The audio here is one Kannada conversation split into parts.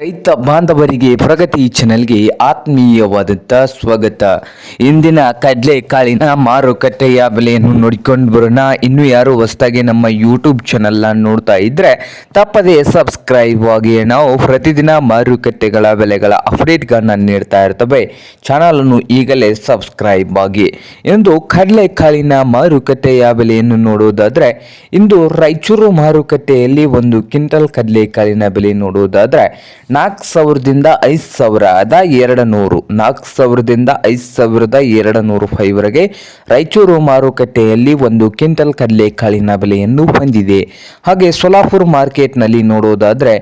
ರೈತ ಬಾಂಧವರಿಗೆ ಪ್ರಗತಿ ಚಾನೆಲ್ಗೆ ಆತ್ಮೀಯವಾದಂಥ ಸ್ವಾಗತ. ಇಂದಿನ ಕಡಲೆಕಾಳಿನ ಮಾರುಕಟ್ಟೆಯ ಬೆಲೆಯನ್ನು ನೋಡಿಕೊಂಡು ಬರೋಣ. ಇನ್ನು ಯಾರು ಹೊಸದಾಗಿ ನಮ್ಮ ಯೂಟ್ಯೂಬ್ ಚಾನೆಲ್ನ ನೋಡ್ತಾ ಇದ್ರೆ ತಪ್ಪದೇ ಸಬ್ಸ್ಕ್ರೈಬ್ ಆಗಿ. ನಾವು ಪ್ರತಿದಿನ ಮಾರುಕಟ್ಟೆಗಳ ಬೆಲೆಗಳ ಅಪ್ಡೇಟ್ಗಳನ್ನ ನೀಡ್ತಾ ಇರ್ತವೆ. ಚಾನಲನ್ನು ಈಗಲೇ ಸಬ್ಸ್ಕ್ರೈಬ್ ಆಗಿ. ಇಂದು ಕಡಲೆಕಾಳಿನ ಮಾರುಕಟ್ಟೆಯ ಬೆಲೆಯನ್ನು ನೋಡುವುದಾದ್ರೆ ಇಂದು ರಾಯಚೂರು ಮಾರುಕಟ್ಟೆಯಲ್ಲಿ ಒಂದು ಕ್ವಿಂಟಲ್ ಕಡಲೆಕಾಳಿನ ಬೆಲೆ ನೋಡುವುದಾದ್ರೆ 4,000ದಿಂದ 5,200 4,000ದಿಂದ 5,200 ರೂಪಾಯಿವರೆಗೆ ರಾಯಚೂರು ಮಾರುಕಟ್ಟೆಯಲ್ಲಿ ಒಂದು ಕ್ವಿಂಟಲ್ ಕಡಲೆಕಾಳಿನ ಬೆಲೆಯನ್ನು ಹೊಂದಿದೆ. ಹಾಗೆ ಸೋಲಾಪುರ ಮಾರ್ಕೆಟ್ನಲ್ಲಿ ನೋಡುವುದಾದರೆ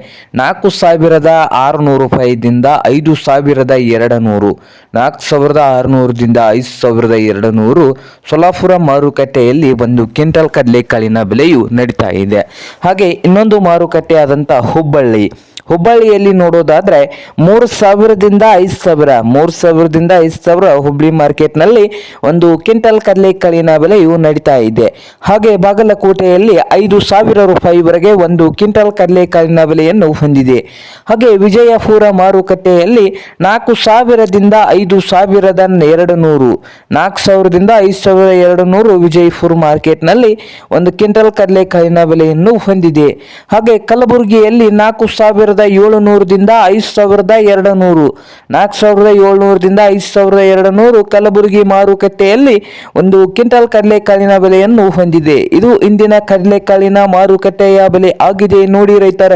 4,600 ರೂಪಾಯಿದಿಂದ 5,200 4,600ದಿಂದ 5,200 ಸೋಲಾಪುರ ಮಾರುಕಟ್ಟೆಯಲ್ಲಿ ಒಂದು ಕ್ವಿಂಟಲ್ ಕಡಲೆಕಾಳಿನ ಬೆಲೆಯು ನಡೀತಾ ಇದೆ. ಹಾಗೆ ಇನ್ನೊಂದು ಮಾರುಕಟ್ಟೆ ಆದಂಥ ಹುಬ್ಬಳ್ಳಿಯಲ್ಲಿ ನೋಡೋದಾದ್ರೆ 3,000ದಿಂದ 5,000 3,000ದಿಂದ 5,000 ಹುಬ್ಬಳ್ಳಿ ಮಾರ್ಕೆಟ್ನಲ್ಲಿ ಒಂದು ಕ್ವಿಂಟಲ್ ಕಡಲೆಕಾಳಿನ ಬೆಲೆಯು ನಡೀತಾ ಇದೆ. ಹಾಗೆ ಬಾಗಲಕೋಟೆಯಲ್ಲಿ 5,000 ರೂಪಾಯಿವರೆಗೆ ಒಂದು ಕ್ವಿಂಟಲ್ ಕಡಲೆಕಾಳಿನ ಬೆಲೆಯನ್ನು ಹೊಂದಿದೆ. ಹಾಗೆ ವಿಜಯಪುರ ಮಾರುಕಟ್ಟೆಯಲ್ಲಿ 4,000ದಿಂದ 5,200 4,000ದಿಂದ 5,200 ವಿಜಯಪುರ ಮಾರ್ಕೆಟ್ನಲ್ಲಿ ಒಂದು ಕ್ವಿಂಟಲ್ ಕಡಲೆಕಾಳಿನ ಬೆಲೆಯನ್ನು ಹೊಂದಿದೆ. ಹಾಗೆ ಕಲಬುರಗಿಯಲ್ಲಿ 4,700ದಿಂದ 5,200 4,700ದಿಂದ 5,200 ಕಲಬುರಗಿ ಮಾರುಕಟ್ಟೆಯಲ್ಲಿ ಒಂದು ಕ್ವಿಂಟಲ್ ಕಡಲೆಕಾಳಿನ ಬೆಲೆಯನ್ನು ಹೊಂದಿದೆ. ಇದು ಇಂದಿನ ಕಡಲೆಕಾಳಿನ ಮಾರುಕಟ್ಟೆಯ ಬೆಲೆ ಆಗಿದೆ ನೋಡಿ ರೈತರ.